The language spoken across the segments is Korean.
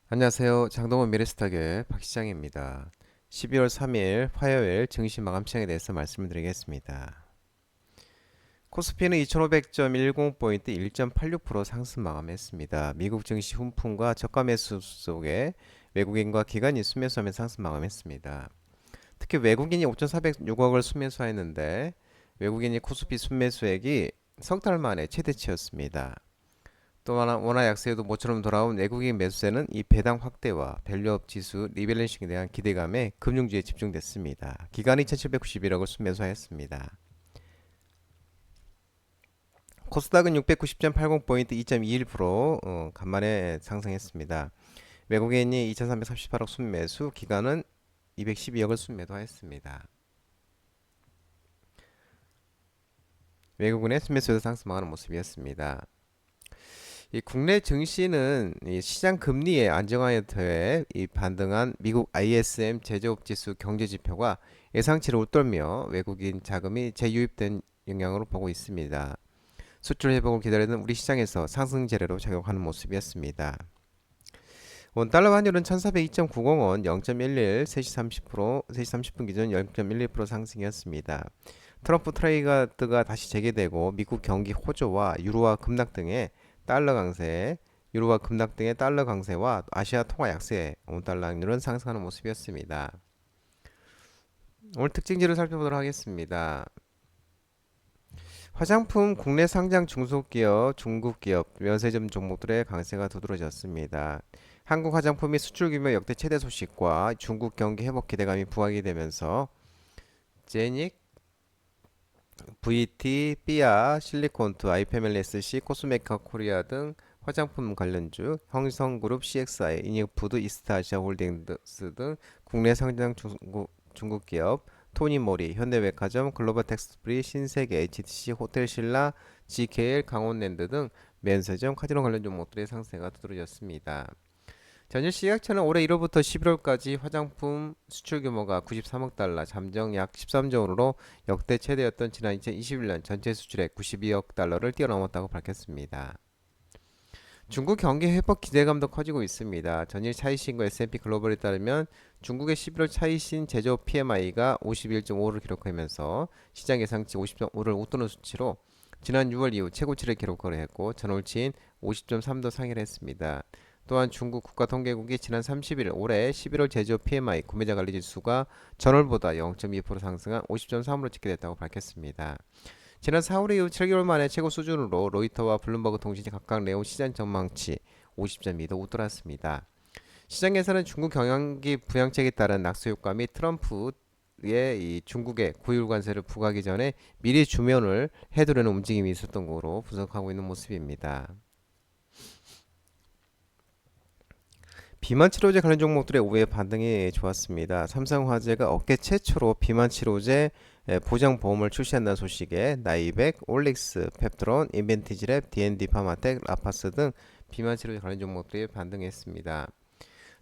안녕하세요. 장동원 미래스탁의 박시장입니다. 12월 3일 화요일 증시 마감 시장에 대해서 말씀을 드리겠습니다. 코스피는 2500.10포인트 1.86% 상승 마감했습니다. 미국 증시 훈풍과 저가 매수 속에 외국인과 기관이 순매수하며 상승 마감했습니다. 특히 외국인이 5,406억을 순매수했는데 외국인이 코스피 순매수액이 석 달 만에 최대치였습니다. 또 하나 원화 약세에도 모처럼 돌아온 외국인 매수세는 이 배당 확대와 밸류업 지수 리밸런싱에 대한 기대감에 금융주에 집중됐습니다. 기간이 2,791억을 순매수하였습니다. 코스닥은 690.80포인트 2.21% 간만에 상승했습니다. 외국인이 2,338억 순매수, 기간은 212억을 순매도하였습니다. 외국인의 순매수에서 상승하는 모습이었습니다. 이 국내 증시는 이 시장 금리의 안정화에 더해 이 반등한 미국 ISM 제조업 지수 경제 지표가 예상치를 웃돌며 외국인 자금이 재유입된 영향으로 보고 있습니다. 수출 회복을 기다리는 우리 시장에서 상승 재료로 작용하는 모습이었습니다. 원달러 환율은 1402.90원 0.11 3시 30분 기준 0.11% 상승이었습니다. 트럼프 트레이드가 다시 재개되고 미국 경기 호조와 유로화 급락 등의 달러 강세, 유로화 급락 등의 달러 강세와 아시아 통화 약세, 원달러 환율은 상승하는 모습이었습니다. 오늘 특징지를 살펴보도록 하겠습니다. 화장품 국내 상장 중소기업, 중국기업, 면세점 종목들의 강세가 두드러졌습니다. 한국 화장품이 수출 규모 역대 최대 소식과 중국 경기 회복 기대감이 부각이 되면서 제닉, VT, 삐아, 실리콘투, 아이패밀리 SC, 코스메카 코리아 등 화장품 관련주, 형성그룹, CXI, 이닉푸드, 이스타아시아 홀딩스 등 국내 상장 중국 기업, 토니모리, 현대백화점, 글로벌텍스프리, 신세계, HTC, 호텔신라, GKL, 강원랜드 등 면세점, 카지노 관련 종목들의 상세가 두드러졌습니다. 전일 시각처는 올해 1월부터 11월까지 화장품 수출 규모가 93억 달러, 잠정 약 13조 원으로 역대 최대였던 지난 2021년 전체 수출액 92억 달러를 뛰어넘었다고 밝혔습니다. 중국 경기 회복 기대감도 커지고 있습니다. 전일 차이신과 S&P 글로벌에 따르면 중국의 11월 차이신 제조업 PMI가 51.5를 기록하면서 시장 예상치 50.5를 웃도는 수치로 지난 6월 이후 최고치를 기록을 했고 전월치인 50.3도 상회를 했습니다. 또한 중국 국가통계국이 지난 30일 올해 11월 제조업 PMI 구매자 관리 지수가 전월보다 0.2% 상승한 50.3으로 집계됐다고 밝혔습니다. 지난 4월 이후 7개월 만에 최고 수준으로 로이터와 블룸버그 통신이 각각 내온 시장 전망치 50.2도 웃돌았습니다. 시장에서는 중국 경영기 부양책에 따른 낙수 효과 및 트럼프의 이 중국의 고율 관세를 부과하기 전에 미리 주면을 해두려는 움직임이 있었던 거로 분석하고 있는 모습입니다. 비만 치료제 관련 종목들의 오후에 반등이 좋았습니다. 삼성화재가 업계 최초로 비만 치료제 보장 보험을 출시한다는 소식에 나이백, 올릭스, 펩트론, 인벤티지랩, D&D 파마텍, 라파스 등 비만 치료제 관련 종목들이 반등했습니다.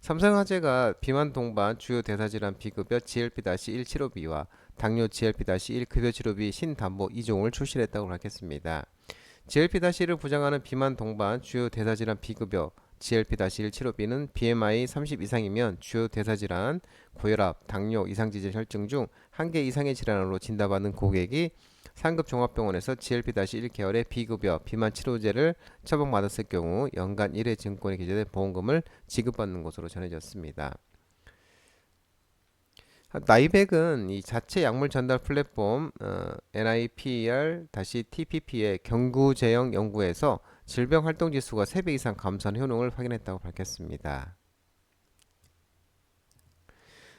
삼성화재가 비만 동반 주요 대사질환 비급여 GLP-1 치료비와 당뇨 GLP-1 급여 치료비 신담보 2종을 출시했다고 밝혔습니다. GLP-1을 부정하는 비만 동반 주요 대사질환 비급여 GLP-1 치료비는 BMI 30 이상이면 주요 대사질환, 고혈압, 당뇨, 이상지질 혈증 중 한 개 이상의 질환으로 진단받는 고객이 상급 종합병원에서 GLP-1 계열의 비급여 비만 치료제를 처방받았을 경우 연간 1회 증권에 기재된 보험금을 지급받는 것으로 전해졌습니다. 나이백은 이 자체 약물 전달 플랫폼 NIPR-TPP의 경구제형 연구에서 질병 활동 지수가 3배 이상 감소한 효능을 확인했다고 밝혔습니다.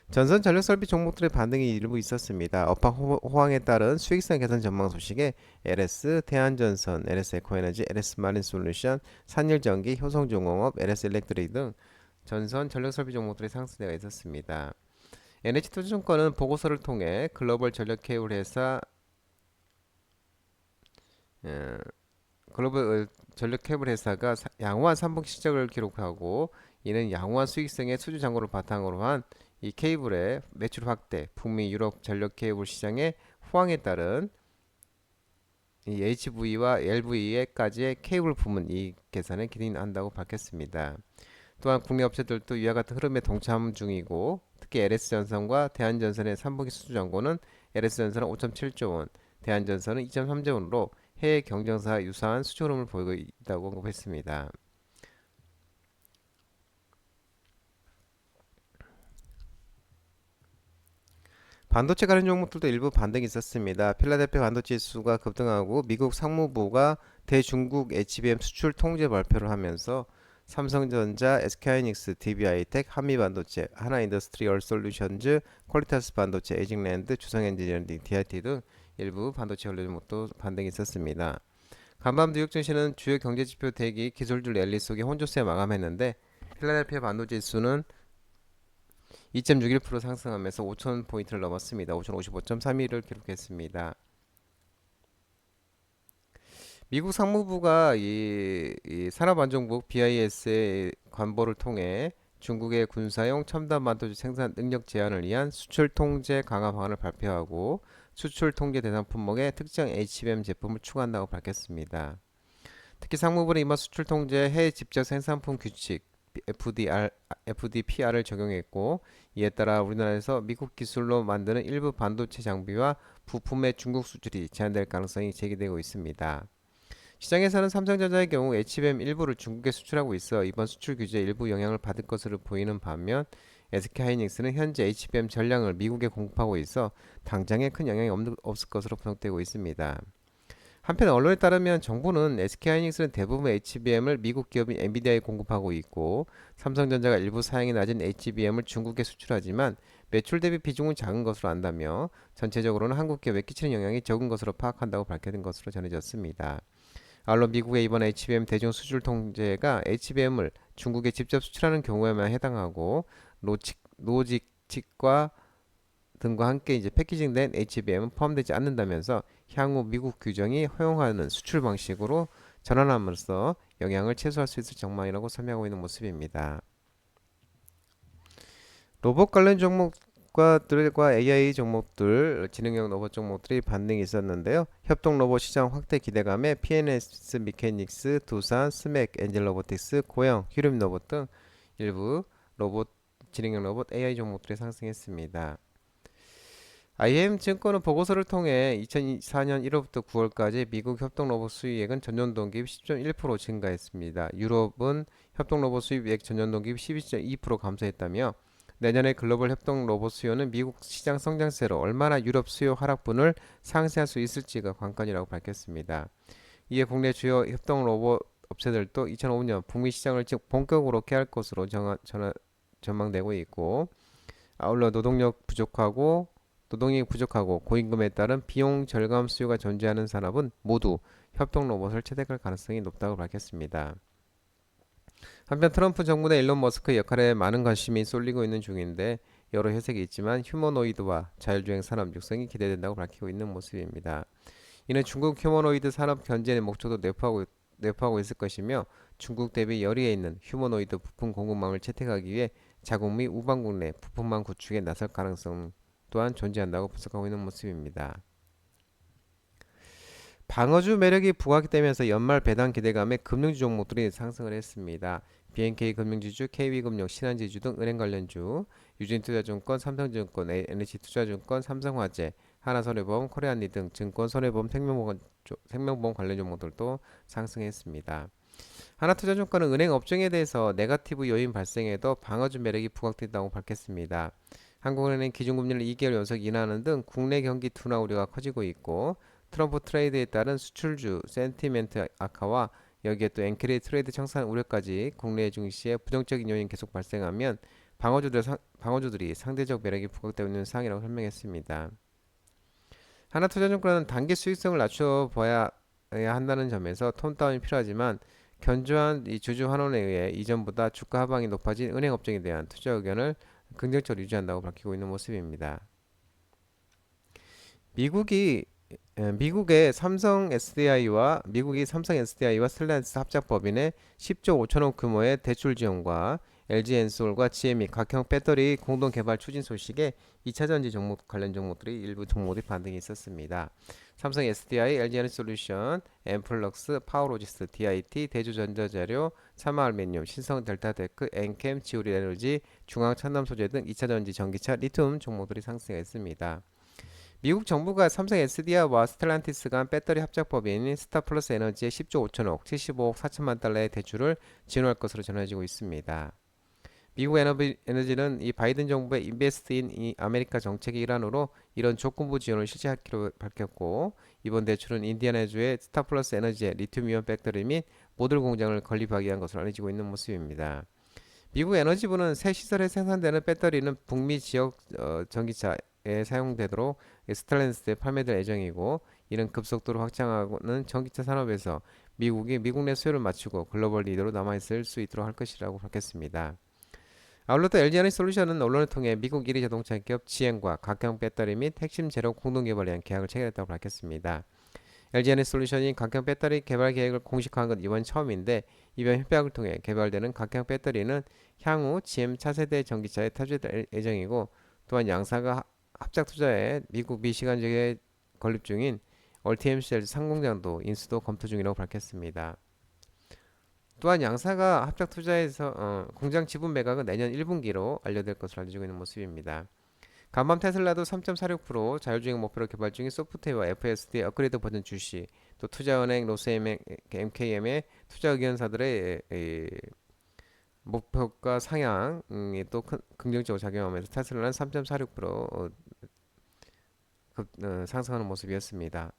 전선 전력 설비 종목들의 반등이 일부 있었습니다. 업황 호황에 따른 수익성 개선 전망 소식에 LS, 대한전선, LS 에코에너지, LS 마린솔루션, 산일전기, 효성중공업, LS 일렉트릭 등 전선 전력 설비 종목들의 상승세가 있었습니다. NH투자증권은 보고서를 통해 글로벌 전력 케이블 회사 어, 글로벌 전력 케이블 회사가 양호한 3분기 실적을 기록하고 이는 양호한 수익성의 수주 잔고를 바탕으로 한 이 케이블의 매출 확대, 북미 유럽 전력 케이블 시장의 호황에 따른 이 HV와 LV에까지의 케이블 부문 이익 개선에 기대한다고 밝혔습니다. 또한 국내 업체들도 이와 같은 흐름에 동참 중이고 특히 LS전선과 대한전선의 3분기 수주 정보는 LS전선은 5.7조 원, 대한전선은 2.3조 원으로 해외 경쟁사와 유사한 수주 흐름을 보이고 있다고 언급했습니다. 반도체 관련 종목들도 일부 반등이 있었습니다. 필라델피아 반도체 지수가 급등하고 미국 상무부가 대중국 HBM 수출 통제 발표를 하면서 삼성전자, SK하이닉스, DB하이텍, 한미반도체, 하나인더스트리얼 솔루션즈, 퀄리타스 반도체, 에직랜드, 주성엔지니어링, DIT 등 일부 반도체 관련 종목도 반등이 있었습니다. 간밤 뉴욕 증시는 주요 경제지표 대기 기술주 랠리 속에 혼조세 마감했는데 필라델피아 반도체 지수는 2.61% 상승하면서 5,000포인트를 넘었습니다. 5,055.31을 기록했습니다. 미국 상무부가 이 산업안정국 BIS의 관보를 통해 중국의 군사용 첨단 반도체 생산 능력 제한을 위한 수출 통제 강화 방안을 발표하고 수출 통제 대상 품목에 특정 HBM 제품을 추가한다고 밝혔습니다. 특히 상무부는 이번 수출 통제 해외 직접 생산품 규칙 FDPR을 적용했고 이에 따라 우리나라에서 미국 기술로 만드는 일부 반도체 장비와 부품의 중국 수출이 제한될 가능성이 제기되고 있습니다. 시장에서는 삼성전자의 경우 HBM 일부를 중국에 수출하고 있어 이번 수출 규제에 일부 영향을 받을 것으로 보이는 반면 SK하이닉스는 현재 HBM 전량을 미국에 공급하고 있어 당장에 큰 영향이 없을 것으로 분석되고 있습니다. 한편 언론에 따르면 정부는 SK하이닉스는 대부분 HBM을 미국 기업인 엔비디아에 공급하고 있고 삼성전자가 일부 사양이 낮은 HBM을 중국에 수출하지만 매출 대비 비중은 작은 것으로 안다며 전체적으로는 한국 기업에 끼치는 영향이 적은 것으로 파악한다고 밝혀진 것으로 전해졌습니다. 아울러 미국의 이번 HBM 대중 수출 통제가 HBM을 중국에 직접 수출하는 경우에만 해당하고 로직칩과 등과 함께 패키징된 HBM은 포함되지 않는다면서 향후 미국 규정이 허용하는 수출 방식으로 전환함으로써 영향을 최소화할 수 있을 전망이라고 설명하고 있는 모습입니다. 로봇 관련 종목들과 AI 종목들, 지능형 로봇 종목들이 반등이 있었는데요. 협동 로봇 시장 확대 기대감에 PNS 미케닉스, 두산, 스맥, 엔젤 로보틱스, 고영, 휴림 로봇 등 일부 지능형 로봇 AI 종목들이 상승했습니다. IM증권은 보고서를 통해 2024년 1월부터 9월까지 미국 협동 로봇 수입액은 전년 동기 10.1% 증가했습니다. 유럽은 협동 로봇 수입액 전년 동기 12.2% 감소했다며 내년에 글로벌 협동 로봇 수요는 미국 시장 성장세로 얼마나 유럽 수요 하락분을 상쇄할 수 있을지가 관건이라고 밝혔습니다. 이에 국내 주요 협동 로봇 업체들도 2005년 북미 시장을 본격으로 개할 것으로 전망되고 있고 아울러 노동력이 부족하고 고임금에 따른 비용 절감 수요가 존재하는 산업은 모두 협동 로봇을 채택할 가능성이 높다고 밝혔습니다. 한편 트럼프 정부 내 일론 머스크의 역할에 많은 관심이 쏠리고 있는 중인데 여러 해석이 있지만 휴머노이드와 자율주행 산업 육성이 기대된다고 밝히고 있는 모습입니다. 이는 중국 휴머노이드 산업 견제의 목적도 내포하고 있을 것이며 중국 대비 열의에 있는 휴머노이드 부품 공급망을 채택하기 위해 자국 및 우방국 내 부품망 구축에 나설 가능성 또한 존재한다고 분석하고 있는 모습입니다. 방어주 매력이 부각되면서 연말 배당 기대감에 금융주 종목들이 상승을 했습니다. BNK 금융지주, KB금융, 신한지주 등 은행 관련주, 유진투자증권, 삼성증권, NH투자증권, 삼성화재, 하나손해보험, 코리안리 등 증권, 손해보험, 생명보험 관련 종목들도 상승했습니다. 하나투자증권은 은행 업종에 대해서 네거티브 요인 발생에도 방어주 매력이 부각된다고 밝혔습니다. 한국은행은 기준금리를 2개월 연속 인하하는 등 국내 경기 둔화 우려가 커지고 있고 트럼프 트레이드에 따른 수출주 센티멘트 악화와 여기에 또 엔크레이 트레이드 청산 우려까지 국내 증시에 부정적인 요인 계속 발생하면 방어주들이 상대적 매력이 부각되고 있는 상황이라고 설명했습니다. 하나투자증권은 단기 수익성을 낮춰봐야 한다는 점에서 톤다운이 필요하지만 견조한 이 주주 환원에 의해 이전보다 주가 하방이 높아진 은행 업종에 대한 투자 의견을 긍정적으로 유지한다고 밝히고 있는 모습입니다. 미국이 삼성 SDI와 스텔란티스 합작법인의 10조 5천억 규모의 대출 지원과 LG엔솔과 GME 각형 배터리 공동 개발 추진 소식에 2차전지 관련 종목들이 일부 종목들이 반등이 있었습니다. 삼성 SDI, LG에너지솔루션, 엠플럭스, 파워로직스, DIT, 대주전자재료, 삼화알루미늄, 신성델타테크, 엔캠, 지오리에너지, 중앙천남소재 등 2차전지, 전기차, 리튬 종목들이 상승했습니다. 미국 정부가 삼성 SDI와 스텔란티스 간 배터리 합작법인 스타플러스 에너지에 10조 5천억, 75억 4천만 달러의 대출을 지원할 것으로 전해지고 있습니다. 미국 에너지는 이 바이든 정부의 인베스트 인 아메리카 정책의 일환으로 이런 조건부 지원을 실시하기로 밝혔고, 이번 대출은 인디애나주의 스타플러스 에너지의 리튬이온 배터리 및 모듈 공장을 건립하기 위한 것으로 알려지고 있는 모습입니다. 미국 에너지부는 새 시설에 생산되는 배터리는 북미 지역 전기차에 사용되도록 스텔란티스에 판매될 예정이고, 이는 급속도로 확장하는 전기차 산업에서 미국이 미국 내 수요를 맞추고 글로벌 리더로 남아있을 수 있도록 할 것이라고 밝혔습니다. 아울러 또 LG에너지솔루션은 언론을 통해 미국 1위 자동차 기업 GM과 각형 배터리 및 핵심 재료 공동 개발에 대한 계약을 체결했다고 밝혔습니다. LG에너지솔루션이 각형 배터리 개발 계획을 공식화한 건 이번 처음인데, 이번 협약을 통해 개발되는 각형 배터리는 향후 GM 차세대 전기차에 탑재될 예정이고, 또한 양사가 합작 투자에 미국 미시간 지역에 건립 중인 얼티엠셀 상공장도 인수도 검토 중이라고 밝혔습니다. 또한 양사가 합작 투자에서 공장 지분 매각은 내년 1분기로 완료될 것으로 알려지고 있는 모습입니다. 간밤 테슬라도 3.46% 자율주행 목표로 개발 중인 소프트웨어 FSD 업그레이드 버전 출시, 또 투자은행 로스엠 MKM의 투자 의견사들의 목표가 상향이 또 긍정적으로 작용하면서 테슬라는 3.46% 상승하는 모습이었습니다.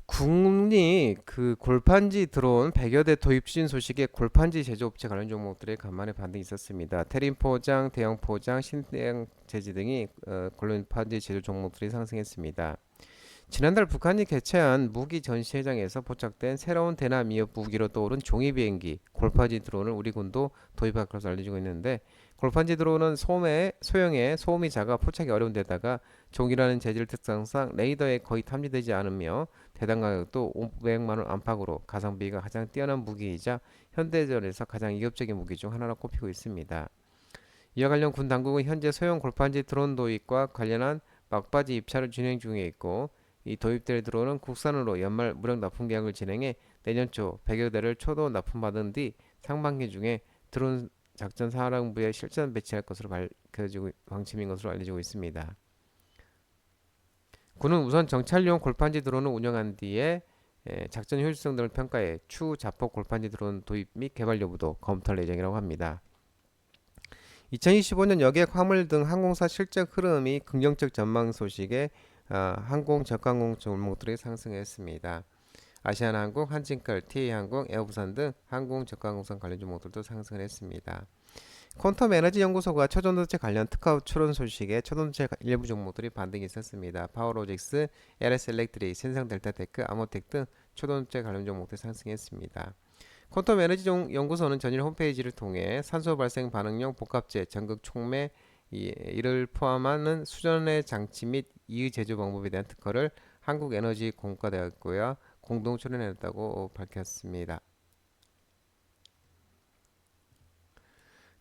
국내 그 골판지 드론 100여 대 도입 추진 소식에 골판지 제조업체 관련 종목들의 간만에 반등이 있었습니다. 테린 포장, 대형 포장, 신대양 재지 등이 골판지 제조 종목들이 상승했습니다. 지난달 북한이 개최한 무기 전시회장에서 포착된 새로운 대남 위협 무기로 떠오른 종이 비행기 골판지 드론을 우리 군도 도입할 것으로 알려지고 있는데, 골판지 드론은 소형의 소음이 작아 포착이 어려운 데다가 종이라는 재질 특성상 레이더에 거의 탐지되지 않으며 대당 가격도 500만 원 안팎으로 가성비가 가장 뛰어난 무기이자 현대전에서 가장 위협적인 무기 중 하나로 꼽히고 있습니다. 이와 관련 군 당국은 현재 소형 골판지 드론 도입과 관련한 막바지 입찰을 진행 중에 있고, 이 도입될 드론은 국산으로 연말 무력 납품 계약을 진행해 내년 초 100여 대를 초도 납품받은 뒤 상반기 중에 드론 작전 사령부에 실전 배치할 것으로 밝혀지고 방침인 것으로 알려지고 있습니다. 군은 우선 정찰용 골판지 드론을 운영한 뒤에 작전 효율성 등을 평가해 추후 자폭 골판지 드론 도입 및 개발 여부도 검토할 예정이라고 합니다. 2025년 여객, 화물 등 항공사 실적 흐름이 긍정적 전망 소식에 항공, 저가항공 종목들이 상승했습니다. 아시아나항공, 한진칼, TA항공, 에어부산 등 항공, 저가항공선 관련 종목들도 상승을 했습니다. 퀀텀 에너지 연구소가 초전도체 관련 특허 출원 소식에 초전도체 일부 종목들이 반등이 있었습니다. 파워로직스, LS 일렉트릭, 신성델타테크, 아모텍 등 초전도체 관련 종목들이 상승했습니다. 퀀텀 에너지 연구소는 전일 홈페이지를 통해 산소 발생 반응용 복합재 전극 촉매 이를 포함하는 수전의 장치 및 이의 제조 방법에 대한 특허를 한국에너지공과대학교와 공동 출원했다고 밝혔습니다.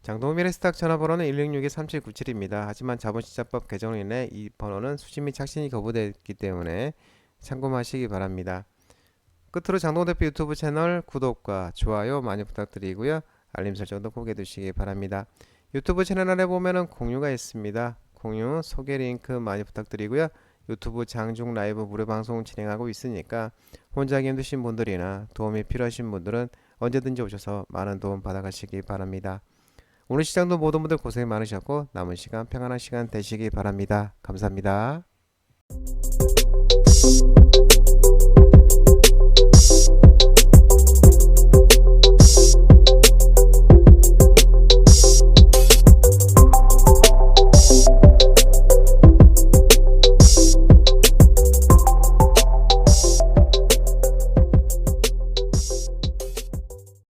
장동민의 스탁 전화번호는 166-3797입니다. 하지만 자본시장법 개정으로 인해 이 번호는 수신 및 착신이 거부됐기 때문에 참고하시기 바랍니다. 끝으로 장동 대표 유튜브 채널 구독과 좋아요 많이 부탁드리고요. 알림 설정도 꼭 해두시기 바랍니다. 유튜브 채널 안에 보면은 공유가 있습니다. 공유, 소개 링크 많이 부탁드리고요. 유튜브 장중 라이브 무료 방송 진행하고 있으니까 혼자 힘드신 분들이나 도움이 필요하신 분들은 언제든지 오셔서 많은 도움 받아가시기 바랍니다. 오늘 시장도 모든 분들 고생 많으셨고 남은 시간 평안한 시간 되시기 바랍니다. 감사합니다.